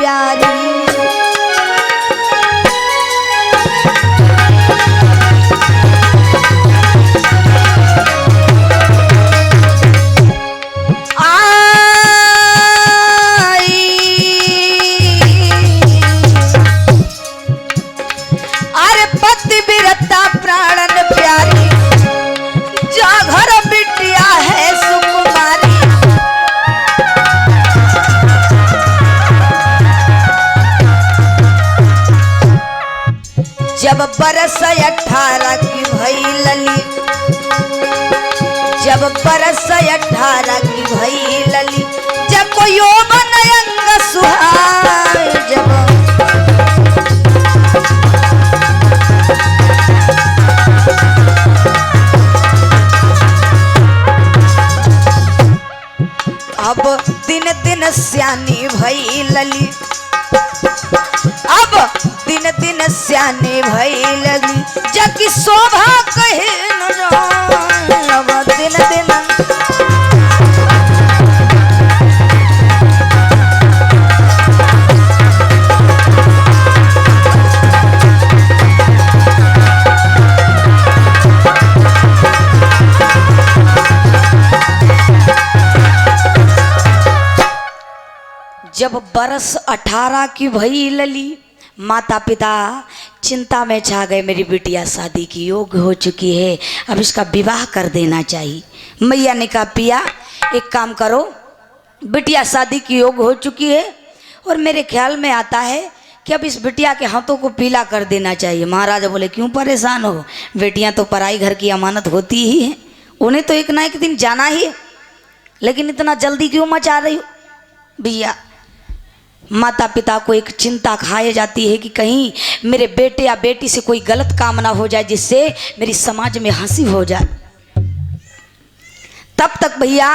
प्यारी। जब बरस 18 की भई लली, जब बरस 18 की भई लली, जब को यौवन अंग सुहाए, जब अब दिन दिन स्यानी भई लली, अब दिन दिन स्यानी भई लली, जबकि शोभा कहे न जाए। अब दिन दिन जब बरस 18 की भई लली, माता पिता चिंता में छा गए, मेरी बिटिया शादी की योग्य हो चुकी है, अब इसका विवाह कर देना चाहिए। मैया ने कहा पिया एक काम करो, बिटिया शादी की योग्य हो चुकी है और मेरे ख्याल में आता है कि अब इस बिटिया के हाथों को पीला कर देना चाहिए। महाराजा बोले क्यों परेशान हो, बेटियां तो पराई घर की अमानत होती ही हैं, उन्हें तो एक ना एक दिन जाना ही है, लेकिन इतना जल्दी क्यों मचा रही हो। भैया माता पिता को एक चिंता खाई जाती है कि कहीं मेरे बेटे या बेटी से कोई गलत काम ना हो जाए जिससे मेरी समाज में हंसी हो जाए। तब तक भैया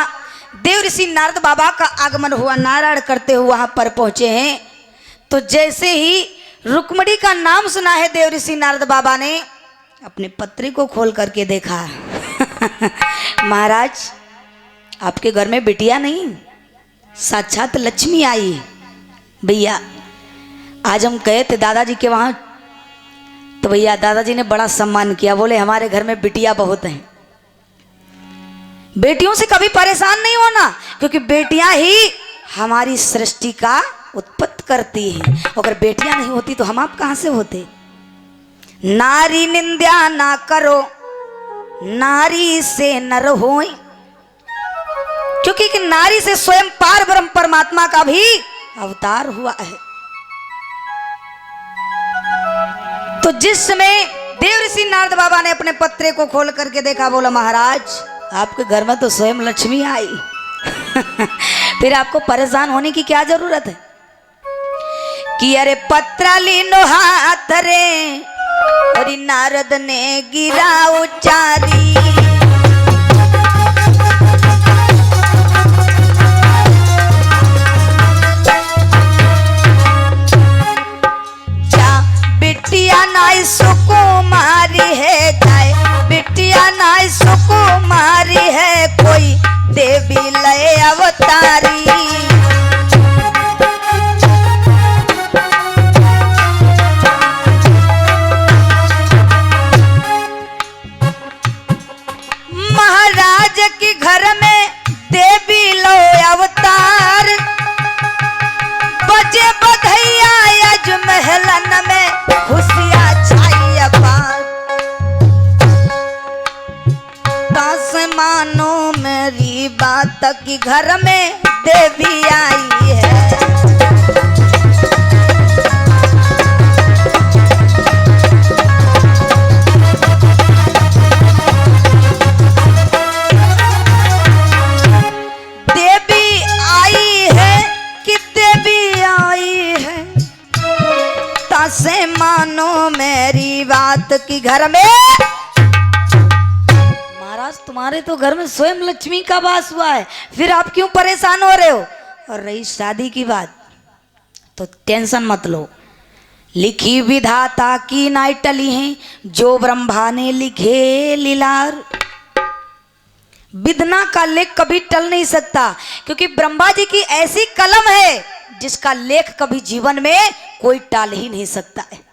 देव ऋषि नारद बाबा का आगमन हुआ, नारायण करते हुए वहां पर पहुंचे हैं। तो जैसे ही रुक्मणी का नाम सुना है देव ऋषि नारद बाबा ने अपने पत्री को खोल करके देखा महाराज आपके घर में बिटिया नहीं, साक्षात लक्ष्मी आई। भैया आज हम गए थे दादाजी के वहाँ, तो भैया दादाजी ने बड़ा सम्मान किया, बोले हमारे घर में बिटिया बहुत हैं, बेटियों से कभी परेशान नहीं होना, क्योंकि बेटियां ही हमारी सृष्टि का उत्पत्ति करती हैं, अगर बेटियां नहीं होती तो हम आप कहाँ से होते। नारी निंदा ना करो, नारी से नर होए, क्योंकि कि नारी से स्वयं पार ब्रह्म परमात्मा का भी अवतार हुआ है। तो जिस समय देव ऋषि नारद बाबा ने अपने पत्रे को खोल करके देखा, बोला महाराज आपके घर में तो स्वयं लक्ष्मी आई फिर आपको परेशान होने की क्या जरूरत है। कि अरे पत्रा लीनो हाथ रे, और नारद ने गिरा उचारी, बिटिया नाई सुकुमारी है, जाए बिटिया नाई सुकुमारी है, कोई देवी लय अवतारी। महाराज के घर में देवी लय अवतार, बजे बधैया यज महलन में खुशियाँ छाई अपार। तास मानो मेरी बात की घर में देवी आई है। देवी आई है कि देवी आई है, तासे मानो मेरी बात की घर में। महाराज तुम्हारे तो घर में स्वयं लक्ष्मी का वास हुआ है, फिर आप क्यों परेशान हो रहे हो। और रही शादी की बात तो टेंशन मत लो, लिखी विधाता की नाई टली है, जो ब्रह्मा ने लिखे लीलार। विधना का लेख कभी टल नहीं सकता, क्योंकि ब्रह्मा जी की ऐसी कलम है जिसका लेख कभी जीवन में कोई टाल ही नहीं सकता है।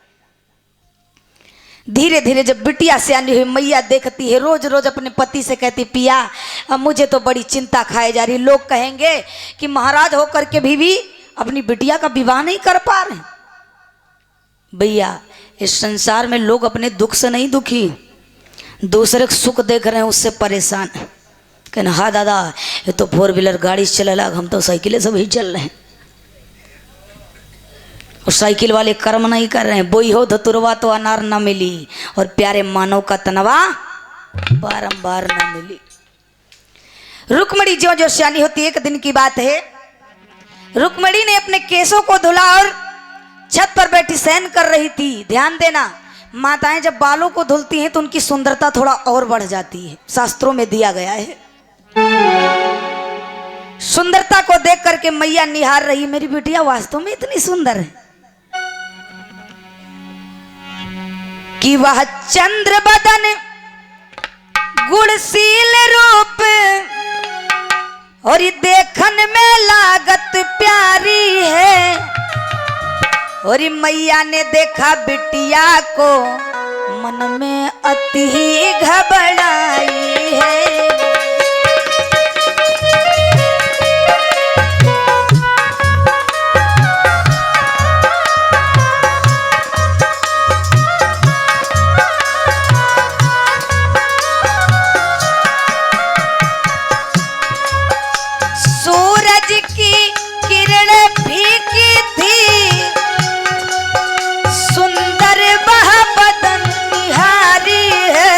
धीरे धीरे जब बिटिया सियानी हुई, मैया देखती है, रोज रोज अपने पति से कहती, पिया अब मुझे तो बड़ी चिंता खाए जा रही, लोग कहेंगे कि महाराज होकर के भी अपनी बिटिया का विवाह नहीं कर पा रहे। भैया इस संसार में लोग अपने दुख से नहीं दुखी, दूसरे को सुख देख रहे हैं उससे परेशान। कहना हाँ दादा ये तो 4 व्हीलर गाड़ी चले लगा, हम तो साइकिलें सब ही चल रहे हैं। और साइकिल वाले कर्म नहीं कर रहे हैं, बोई हो धतुरवा तो अनार न मिली, और प्यारे मानव का तनवा बारंबार न मिली। रुक्मणी जो जो सियानी होती, एक दिन की बात है, रुक्मणी ने अपने केसों को धुला और छत पर बैठी शयन कर रही थी। ध्यान देना, माताएं जब बालों को धुलती हैं तो उनकी सुंदरता थोड़ा और बढ़ जाती है, शास्त्रों में दिया गया है। सुंदरता को देख करके मैया निहार रही, मेरी बिटिया वास्तव में इतनी सुंदर है कि वह चंद्र बदन गुणशील रूप और ये देखन में लागत प्यारी है। और ये मैया ने देखा बिटिया को, मन में अति ही घबराई है। सूरज की किरण फीकी थी, सुंदर वह बदन निहारी है।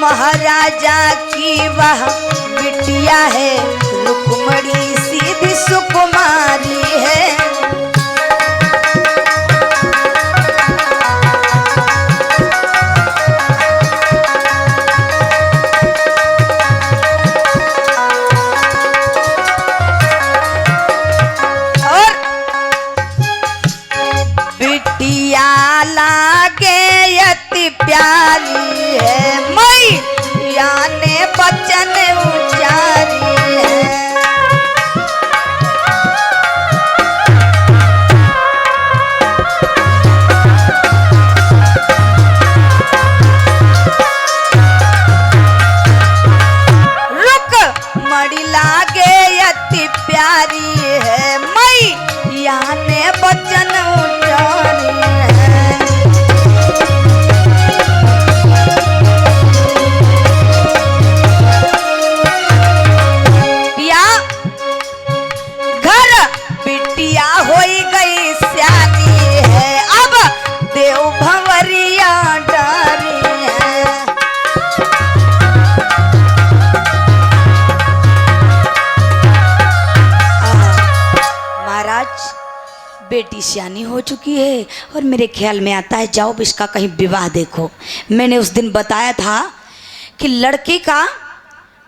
महाराजा की वह बिटिया है, रुक्मणी सीधी सुकुमारी है। लागे अति प्यारी है, मैया ने बचन उचारी है। रुक्मणी लागे अति प्यारी है, मैया ने बचन उचारी है। होई गई सियानी है, अब देव भंवरिया डारी है। महाराज बेटी सियानी हो चुकी है और मेरे ख्याल में आता है जाओ इसका कहीं विवाह देखो। मैंने उस दिन बताया था कि लड़के का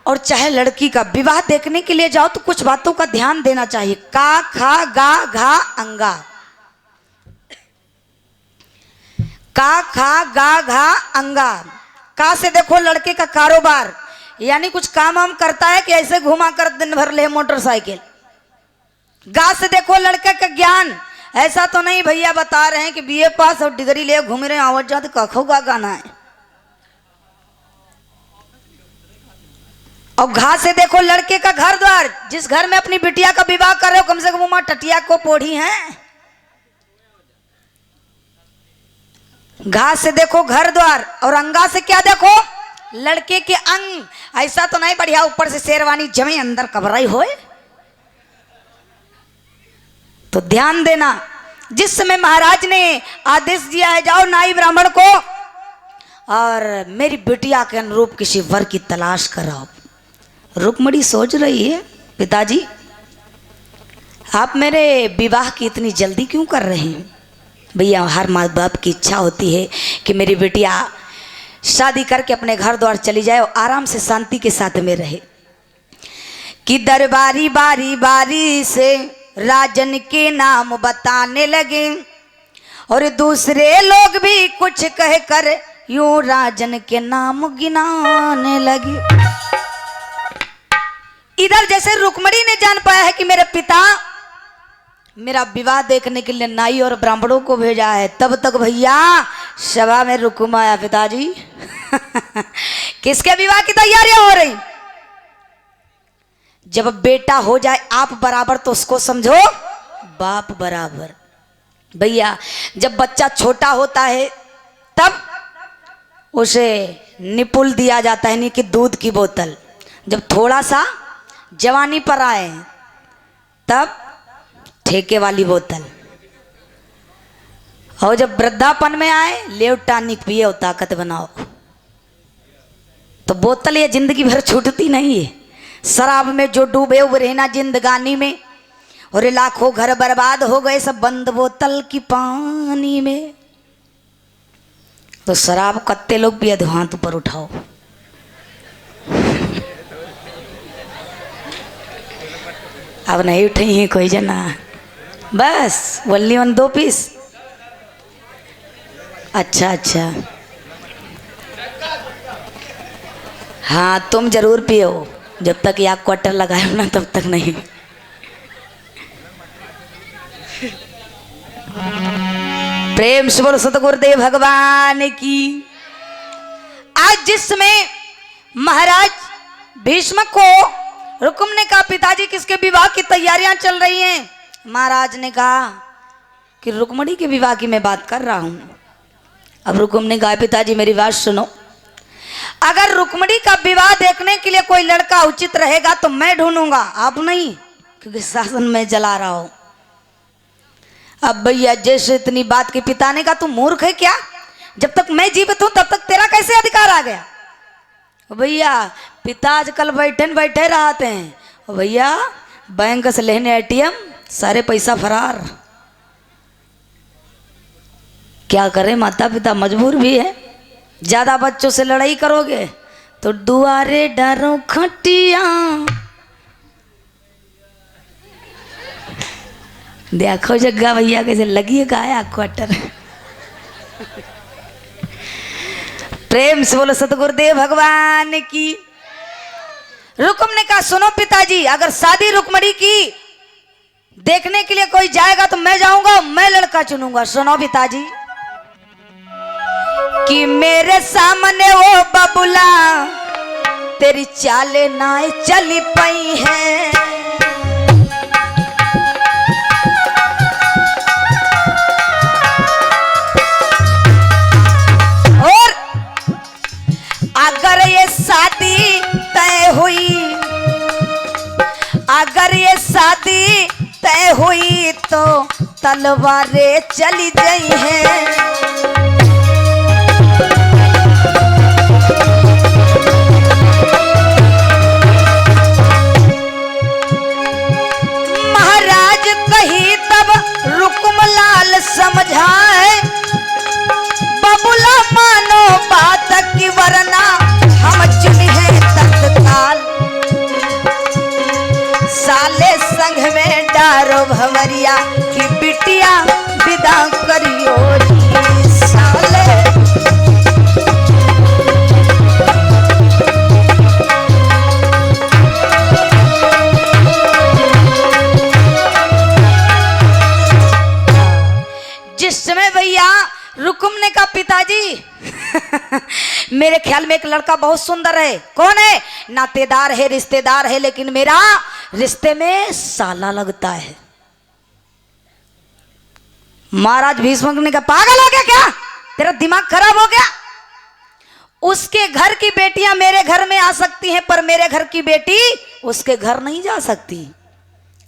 और चाहे लड़की का विवाह देखने के लिए जाओ तो कुछ बातों का ध्यान देना चाहिए। का खा गा घा अंगा, का खा गा घा अंगा। का से देखो लड़के का कारोबार, यानी कुछ काम वाम करता है कि ऐसे घुमा कर दिन भर ले मोटरसाइकिल। गा से देखो लड़के का ज्ञान, ऐसा तो नहीं भैया बता रहे हैं कि बीए पास और डिग्री ले घूम रहे हैं आवाज जाते कखो गा गाना है। और घा से देखो लड़के का घर द्वार, जिस घर में अपनी बिटिया का विवाह कर रहे हो कम से कम वहां टटिया को पोढ़ी है। घा से देखो घर द्वार, और अंगा से क्या देखो लड़के के अंग। ऐसा तो नहीं बढ़िया ऊपर से शेरवानी जमे अंदर कबराई होए। तो ध्यान देना, जिस समय महाराज ने आदेश दिया है जाओ नाई ब्राह्मण को और मेरी बिटिया के अनुरूप किसी वर की तलाश कराओ। रुक्मणी सोच रही है पिताजी आप मेरे विवाह की इतनी जल्दी क्यों कर रहे हैं। भैया हर माँ बाप की इच्छा होती है कि मेरी बिटिया शादी करके अपने घर द्वार चली जाए और आराम से शांति के साथ में रहे। कि दरबारी बारी बारी से राजन के नाम बताने लगे और दूसरे लोग भी कुछ कह कर यूं राजन के नाम गिनाने लगे। इधर जैसे रुक्मणी ने जान पाया है कि मेरे पिता मेरा विवाह देखने के लिए नाई और ब्राह्मणों को भेजा है, तब तक भैया सभा में रुकुम आया, पिताजी किसके विवाह की तैयारियां हो रही? जब बेटा हो जाए आप बराबर तो उसको समझो बाप बराबर। भैया जब बच्चा छोटा होता है तब उसे निपुल दिया जाता है, नहीं कि दूध की बोतल। जब थोड़ा सा जवानी पर आए तब ठेके वाली बोतल, और जब वृद्धापन में आए लेव टॉनिक पिए और ताकत बनाओ। तो बोतल ये जिंदगी भर छूटती नहीं है। शराब में जो डूबे हुए रहना जिंदगानी में, और लाखों घर बर्बाद हो गए सब बंद बोतल की पानी में। तो शराब कत्ते लोग पिए, हाथ ऊपर उठाओ। अब नहीं उठे ही कोई जना, बस वल्ली 2 पीस। अच्छा अच्छा, हाँ तुम जरूर पियो, जब तक या क्वार्टर लगाए ना तब तक नहीं। प्रेम से बोलो सतगुरुदेव भगवान की। आज जिसमें महाराज भीष्म को रुकुम ने कहा पिताजी किसके विवाह की तैयारियां चल रही हैं, महाराज ने कहा कि रुक्मणी के विवाह की मैं बात कर रहा हूं। अब रुकुम ने कहा पिताजी मेरी बात सुनो, अगर रुक्मणी का विवाह देखने के लिए कोई लड़का उचित रहेगा तो मैं ढूंढूंगा, आप नहीं, क्योंकि शासन में जला रहा हूं। अब भैया जैसे इतनी बात के पिता ने कहा तू मूर्ख है क्या, जब तक मैं जीवित हूं तब तक तेरा कैसे अधिकार आ गया? भैया पिता आजकल बैठे रहते हैं, भैया बैंक से लेने एटीएम सारे पैसा फरार। क्या करें, माता पिता मजबूर भी है। ज्यादा बच्चों से लड़ाई करोगे तो दुआरे डरो खटिया। देखो जग्गा भैया कैसे लगी है गाया क्वार्टर। प्रेम से बोलो सतगुरुदेव भगवान की। रुकुम ने कहा सुनो पिताजी, अगर शादी रुक्मणी की देखने के लिए कोई जाएगा तो मैं जाऊंगा, मैं लड़का चुनूंगा। सुनो पिताजी कि मेरे सामने वो बबुला तेरी चाले नाए चली पई है, और अगर ये शादी तय हुई, अगर ये शादी तय हुई तो तलवारें चली गई हैं। महाराज कही तब रुकुम लाल समझाए, बबुला मानो बात की वरना हम चुनी है तत्काल। साले संग में डारो भंवरिया की बिटिया विदा करियो जी साले। जिस समय भैया रुकुम ने कहा पिताजी मेरे ख्याल में एक लड़का बहुत सुंदर है। कौन है? नातेदार है, रिश्तेदार है, लेकिन मेरा रिश्ते में साला लगता है। महाराज भीष्म ने कहा पागल हो गया क्या, तेरा दिमाग खराब हो गया? उसके घर की बेटियां मेरे घर में आ सकती हैं, पर मेरे घर की बेटी उसके घर नहीं जा सकती।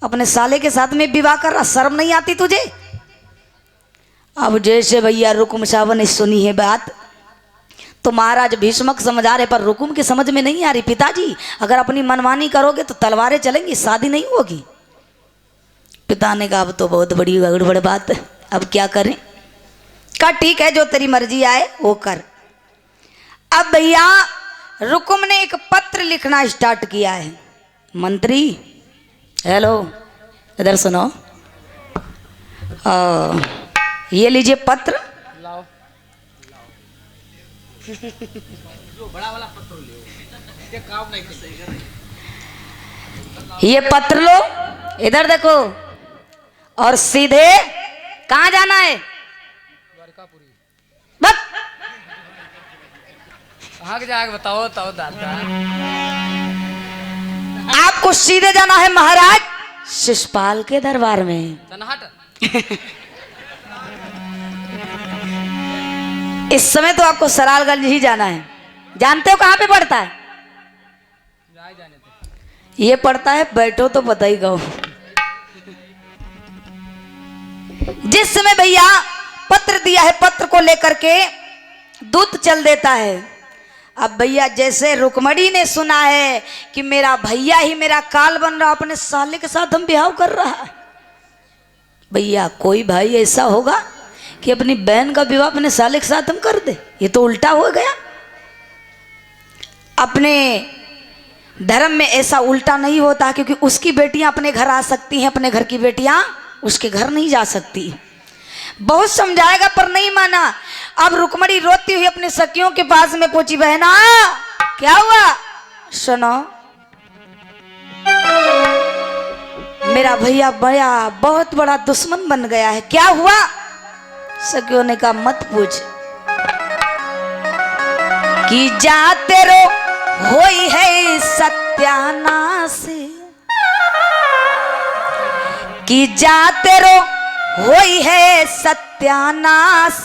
अपने साले के साथ में विवाह कर रहा, शर्म नहीं आती तुझे? अब जैसे भैया रुकुम साहब ने सुनी है बात तो महाराज भीष्मक समझा रहे, पर रुकुम की समझ में नहीं आ रही। पिताजी अगर अपनी मनमानी करोगे तो तलवारें चलेंगी, शादी नहीं होगी। पिता ने कहा अब तो बहुत बड़ी गड़बड़ बात है, अब क्या करें? कहा ठीक है जो तेरी मर्जी आए वो कर। अब भैया रुकुम ने एक पत्र लिखना स्टार्ट किया है। मंत्री हेलो इधर सुनो, ये लीजिए पत्र। जो बड़ा वाला पत्र ले, काम नहीं ये पत्र लो, इधर देखो, और सीधे कहाँ जाना है? बस कहाँ के जाके बताओ तो दादा। आपको सीधे जाना है महाराज शिषपाल के दरबार में। इस समय तो आपको सरालगंज ही जाना है। जानते हो कहाँ पे पड़ता है? ये पड़ता है, बैठो तो पता ही कहो। जिस समय भैया पत्र दिया है, पत्र को लेकर के दूत चल देता है। अब भैया जैसे रुकमणी ने सुना है कि मेरा भैया ही मेरा काल बन रहा, अपने साले के साथ हम ब्याह कर रहा है। भैया कोई भाई ऐसा होगा कि अपनी बहन का विवाह अपने साले के साथ हम कर दे? ये तो उल्टा हो गया। अपने धर्म में ऐसा उल्टा नहीं होता, क्योंकि उसकी बेटियां अपने घर आ सकती हैं, अपने घर की बेटियां उसके घर नहीं जा सकती। बहुत समझाएगा पर नहीं माना। अब रुकमणी रोती हुई अपने सखियों के पास में पहुंची। बहना क्या हुआ? सुनो, मेरा भैया बहुत बड़ा दुश्मन बन गया है। क्या हुआ? सखियों ने कहा मत पूछ। कि जाते रो होई है सत्यानाश, कि जाते रो होई है सत्यानाश।